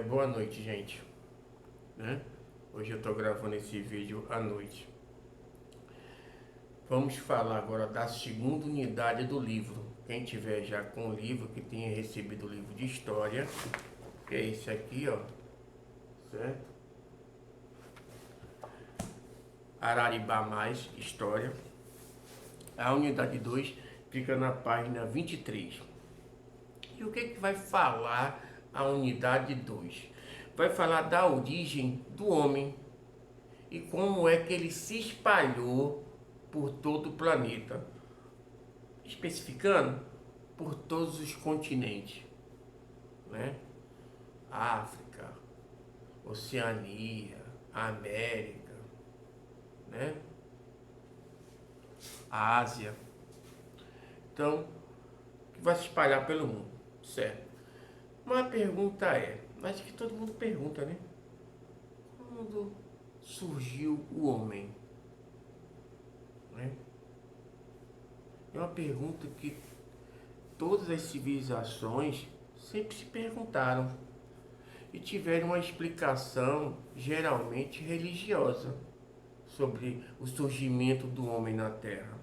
Boa noite, gente. Né? Hoje eu estou gravando esse vídeo à noite. Vamos falar agora da segunda unidade do livro. Quem tiver já com o livro, que tenha recebido o livro de história, que é esse aqui, ó, certo? Araribá Mais História. A unidade 2 fica na página 23. E o que vai falar a unidade 2? Vai falar da origem do homem e como é que ele se espalhou por todo o planeta, especificando por todos os continentes, né? África, Oceania, América, né? Ásia. Então, que vai se espalhar pelo mundo, certo? Uma pergunta acho que todo mundo pergunta, né? Quando surgiu o homem, né? É uma pergunta que todas as civilizações sempre se perguntaram e tiveram uma explicação geralmente religiosa sobre o surgimento do homem na Terra.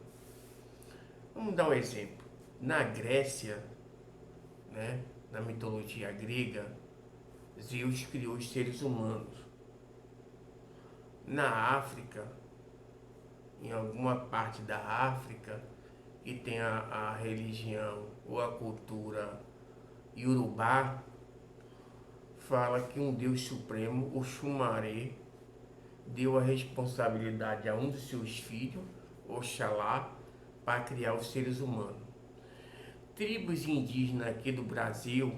Vamos dar um exemplo. Na Grécia, né, na mitologia grega, Zeus criou os seres humanos. Na África, em alguma parte da África, que tem a religião ou a cultura Yorubá, fala que um Deus supremo, o Xumaré, deu a responsabilidade a um dos seus filhos, Oxalá, para criar os seres humanos. Tribos indígenas aqui do Brasil,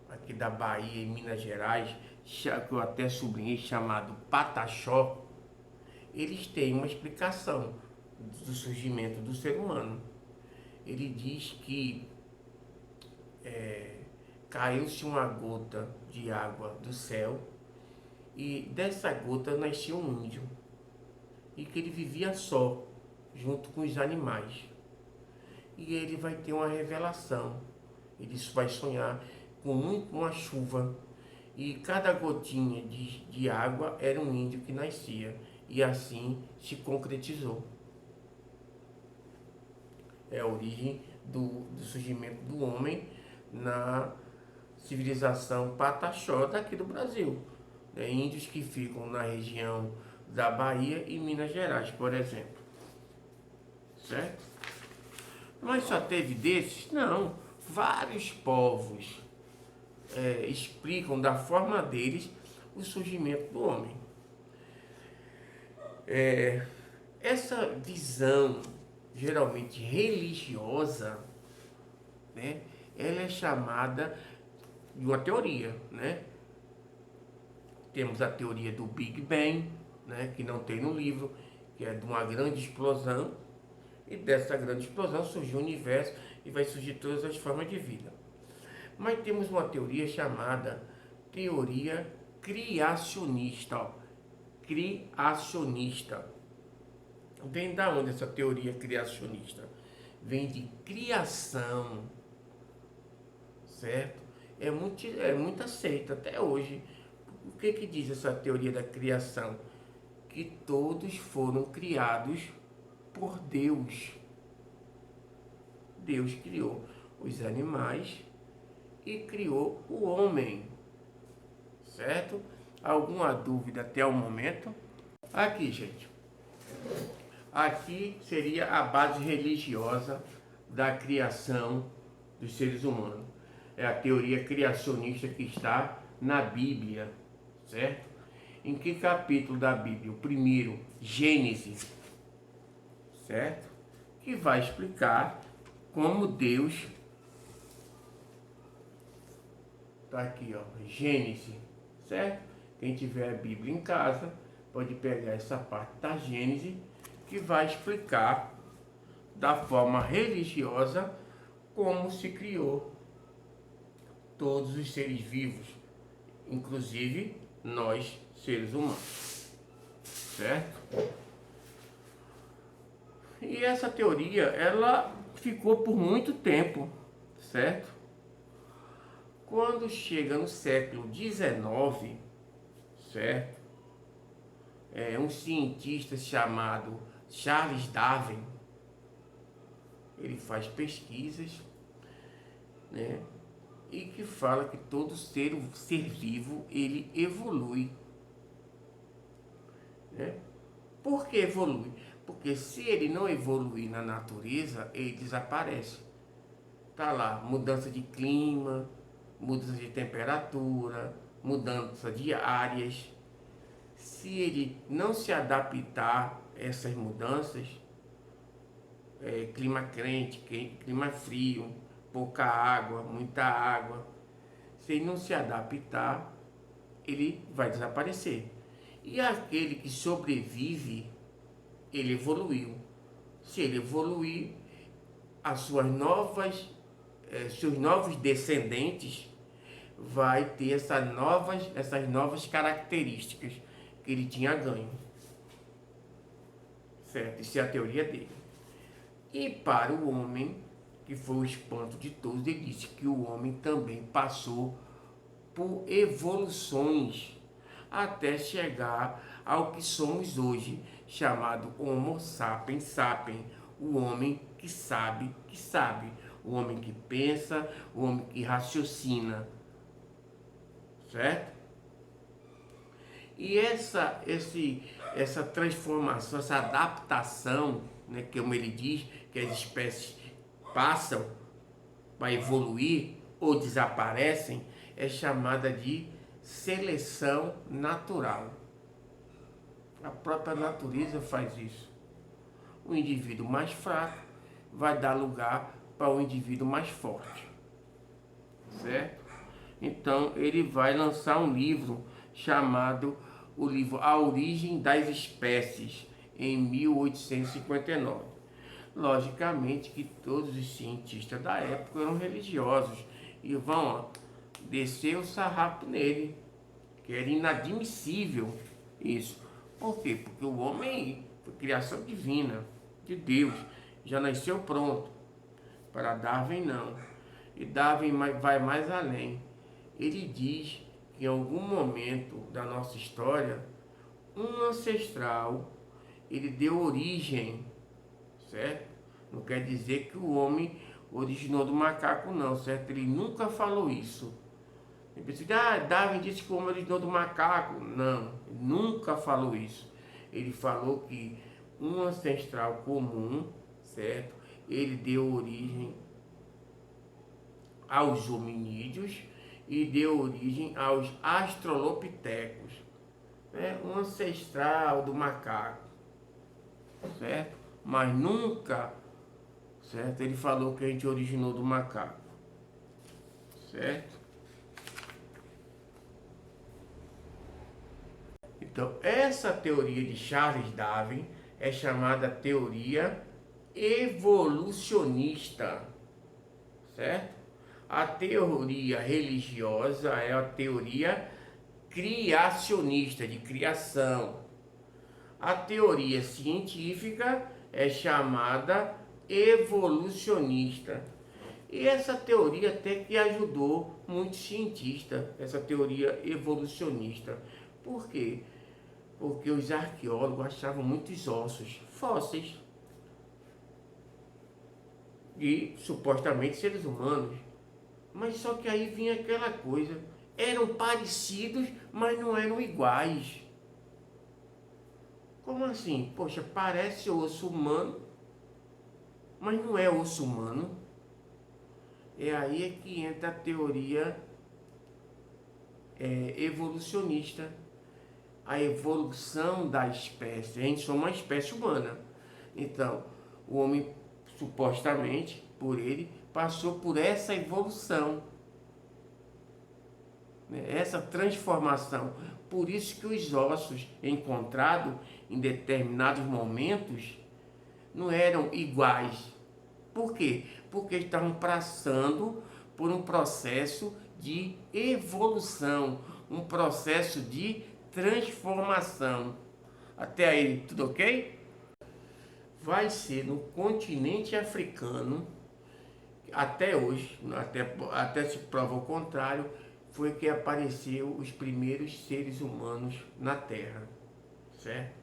aqui da Bahia e Minas Gerais, que eu até sublinhei, chamado Pataxó, eles têm uma explicação do surgimento do ser humano. Ele diz que caiu-se uma gota de água do céu e dessa gota nasceu um índio e que ele vivia só, junto com os animais. E ele vai ter uma revelação, ele vai sonhar com uma chuva e cada gotinha de água era um índio que nascia e assim se concretizou. É a origem do surgimento do homem na civilização Pataxó daqui do Brasil. Índios que ficam na região da Bahia e Minas Gerais, por exemplo. Certo? Mas só teve desses? Não. Vários povos explicam da forma deles o surgimento do homem. Essa visão geralmente religiosa, né, ela é chamada de uma teoria, né? Temos a teoria do Big Bang, né, que não tem no livro, que é de uma grande explosão, e dessa grande explosão surgiu o universo e vai surgir todas as formas de vida. Mas temos uma teoria chamada teoria criacionista. Ó. Criacionista. Vem da onde essa teoria criacionista? Vem de criação, certo? É muito aceita até hoje. O que diz essa teoria da criação? Que todos foram criados por Deus. Deus criou os animais e criou o homem, certo? Alguma dúvida até o momento? Aqui, gente. Aqui seria a base religiosa da criação dos seres humanos. É a teoria criacionista que está na Bíblia, certo? Em que capítulo da Bíblia? O primeiro, Gênesis, certo? Que vai explicar como Deus, tá aqui, ó, Gênesis, certo? Quem tiver a Bíblia em casa pode pegar essa parte da Gênesis que vai explicar da forma religiosa como se criou todos os seres vivos, inclusive nós, seres humanos, certo? E essa teoria, ela ficou por muito tempo, certo? Quando chega no século XIX, certo? Um cientista chamado Charles Darwin, ele faz pesquisas, né? E que fala que todo ser vivo, ele evolui, né? Por que evolui? Porque se ele não evoluir na natureza, ele desaparece. Tá lá, mudança de clima, mudança de temperatura, mudança de áreas. Se ele não se adaptar a essas mudanças, clima quente, clima frio, pouca água, muita água, se ele não se adaptar, ele vai desaparecer. E aquele que sobrevive, ele evoluiu. Se ele evoluir, as suas novas, seus novos descendentes vai ter essas novas características que ele tinha ganho. Certo? Isso é a teoria dele. E para o homem, que foi o espanto de todos, ele disse que o homem também passou por evoluções até chegar ao que somos hoje, chamado Homo sapiens sapiens, o homem que sabe, o homem que pensa, o homem que raciocina, certo? E essa transformação, essa adaptação, né, que como ele diz, que as espécies passam para evoluir ou desaparecem, é chamada de seleção natural. A própria natureza faz isso. O indivíduo mais fraco vai dar lugar para o indivíduo mais forte, certo? Então ele vai lançar um livro chamado o livro A Origem das Espécies, em 1859. Logicamente que todos os cientistas da época eram religiosos e vão descer o sarrafo nele, que era inadmissível isso. Por quê? Porque o homem foi criação divina, de Deus, já nasceu pronto. Para Darwin não. E Darwin vai mais além. Ele diz que em algum momento da nossa história, um ancestral, ele deu origem, certo? Não quer dizer que o homem originou do macaco não, certo? Ele nunca falou isso. Ele pensa, Darwin disse que o homem originou do macaco. Não, nunca falou isso. Ele falou que um ancestral comum, certo? Ele deu origem aos hominídeos e deu origem aos australopitecos, né? Um ancestral do macaco, certo? Mas nunca, certo? Ele falou que a gente originou do macaco, certo? Então, essa teoria de Charles Darwin é chamada teoria evolucionista, certo? A teoria religiosa é a teoria criacionista, de criação. A teoria científica é chamada evolucionista. E essa teoria até que ajudou muitos cientistas, essa teoria evolucionista. Por quê? Porque os arqueólogos achavam muitos ossos fósseis e supostamente seres humanos. Mas só que aí vinha aquela coisa, eram parecidos, mas não eram iguais. Como assim? Poxa, parece osso humano, mas não é osso humano. É aí que entra a teoria evolucionista. A evolução da espécie. A gente somos uma espécie humana. Então, o homem, supostamente, por ele, passou por essa evolução, né? Essa transformação. Por isso que os ossos encontrados em determinados momentos não eram iguais. Por quê? Porque estavam passando por um processo de evolução, um processo de transformação. Até aí, tudo ok? Vai ser no continente africano até hoje, até se prova o contrário, foi que apareceu os primeiros seres humanos na Terra, certo?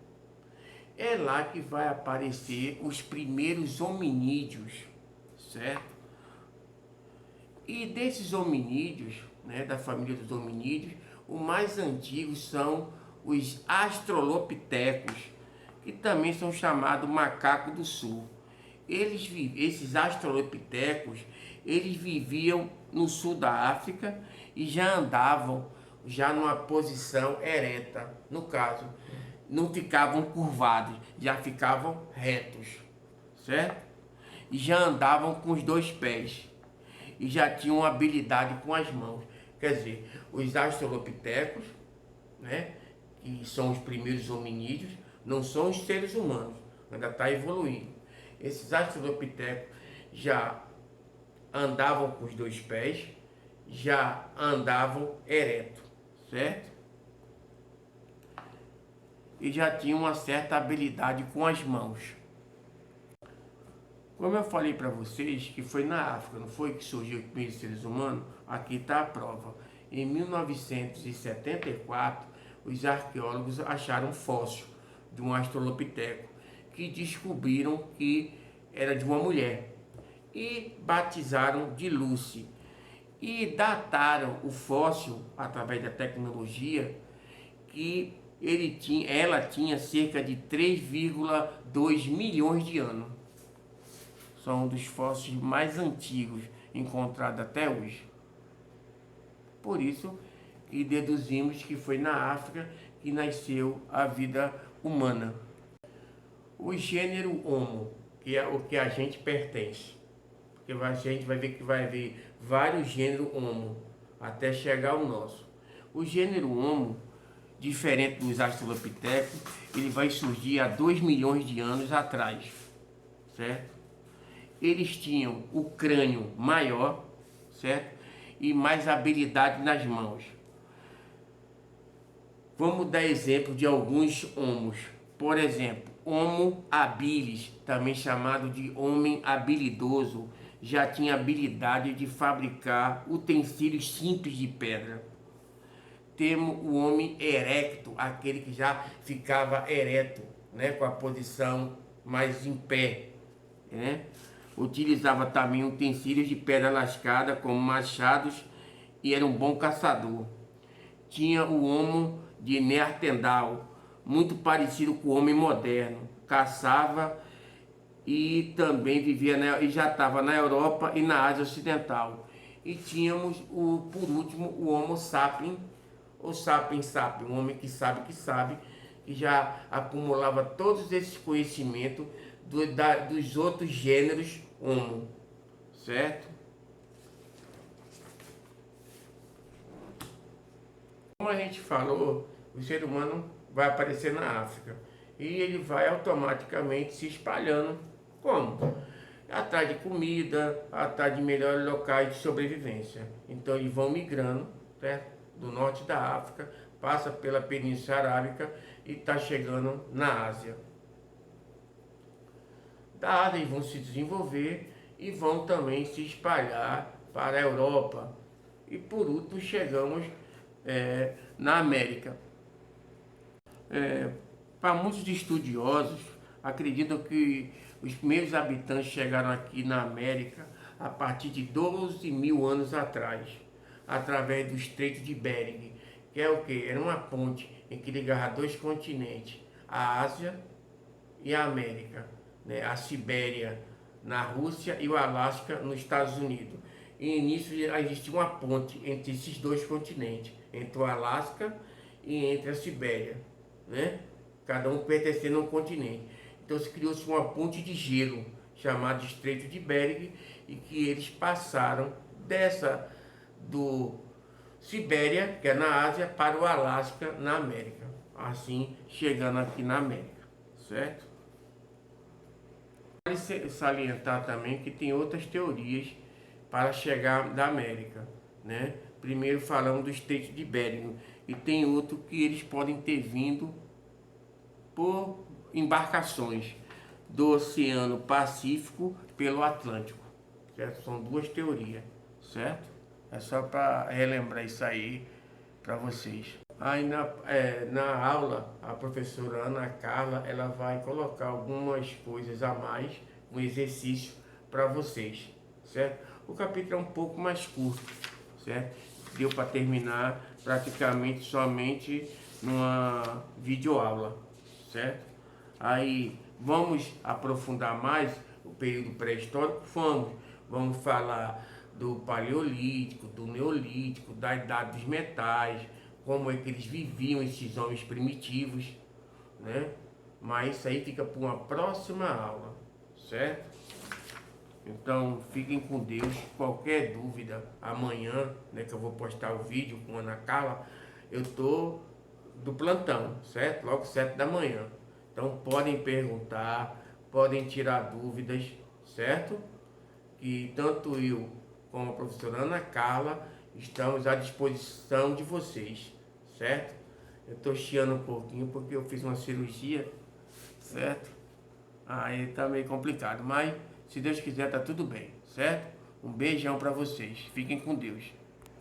É lá que vai aparecer os primeiros hominídeos, certo? E desses hominídeos, né, da família dos hominídeos, os mais antigos são os astrolopitecos, que também são chamados macaco do sul. Esses astrolopitecos, eles viviam no sul da África e já andavam já numa posição ereta. No caso, não ficavam curvados, já ficavam retos, certo? E já andavam com os dois pés e já tinham habilidade com as mãos. Quer dizer, os australopitecos, né, que são os primeiros hominídeos, não são os seres humanos, ainda está evoluindo. Esses australopitecos já andavam com os dois pés, já andavam ereto, certo? E já tinham uma certa habilidade com as mãos. Como eu falei para vocês que foi na África, não foi que surgiu os primeiros seres humanos? Aqui está a prova. Em 1974, os arqueólogos acharam um fóssil de um australopiteco que descobriram que era de uma mulher e batizaram de Lucy e dataram o fóssil através da tecnologia que ela tinha cerca de 3,2 milhões de anos. São um dos fósseis mais antigos encontrados até hoje. Por isso que deduzimos que foi na África que nasceu a vida humana. O gênero Homo, que é o que a gente pertence. Porque a gente vai ver que vai haver vários gêneros Homo até chegar ao nosso. O gênero Homo, diferente dos australopitecos, ele vai surgir há 2 milhões de anos atrás, certo? Eles tinham o crânio maior, certo? E mais habilidade nas mãos. Vamos dar exemplo de alguns homos. Por exemplo, Homo habilis, também chamado de homem habilidoso, já tinha habilidade de fabricar utensílios simples de pedra. Temos o homem erecto, aquele que já ficava ereto, né, com a posição mais em pé, né? Utilizava também utensílios de pedra lascada, como machados, e era um bom caçador. Tinha o Homo de Neandertal, muito parecido com o homem moderno. Caçava e também vivia e já estava na Europa e na Ásia Ocidental. E tínhamos, por último, o Homo sapiens, ou sapiens sapiens, um homem que sabe, que já acumulava todos esses conhecimentos dos outros gêneros Homo, certo? Como a gente falou, o ser humano vai aparecer na África e ele vai automaticamente se espalhando. Como? Atrás de comida, atrás de melhores locais de sobrevivência. Então eles vão migrando, certo? Do norte da África, passa pela Península Arábica e está chegando na Ásia. Da Ásia eles vão se desenvolver e vão também se espalhar para a Europa. E por último chegamos na América. Para muitos estudiosos, acreditam que os primeiros habitantes chegaram aqui na América a partir de 12 mil anos atrás, através do Estreito de Bering, que é o que? Era uma ponte em que ligava dois continentes, a Ásia e a América, né? A Sibéria na Rússia e o Alasca nos Estados Unidos. E nisso existia uma ponte entre esses dois continentes, entre o Alasca e entre a Sibéria, né? Cada um pertencendo a um continente. Então se criou-se uma ponte de gelo, chamada Estreito de Bering, e que eles passaram do Sibéria, que é na Ásia, para o Alasca, na América. Assim, chegando aqui na América, certo? Vale salientar também que tem outras teorias para chegar da América, né? Primeiro falamos do Estreito de Bering, e tem outro que eles podem ter vindo por embarcações do Oceano Pacífico pelo Atlântico, certo? São duas teorias, certo? É só para relembrar isso aí para vocês. Aí na aula, a professora Ana Carla, ela vai colocar algumas coisas a mais, um exercício para vocês, certo? O capítulo é um pouco mais curto, certo? Deu para terminar praticamente somente numa videoaula, certo? Aí vamos aprofundar mais o período pré-histórico? Vamos falar do paleolítico, do neolítico, da idade dos metais, como é que eles viviam esses homens primitivos, né? Mas isso aí fica para uma próxima aula, certo? Então fiquem com Deus. Qualquer dúvida amanhã, né, que eu vou postar o vídeo com a Ana Carla, eu tô do plantão, certo? Logo 7 da manhã. Então podem perguntar, podem tirar dúvidas, certo? Que tanto eu como a professora Ana Carla estamos à disposição de vocês, certo? Eu estou chiando um pouquinho porque eu fiz uma cirurgia, certo? Aí tá meio complicado, mas se Deus quiser tá tudo bem, certo? Um beijão para vocês. Fiquem com Deus.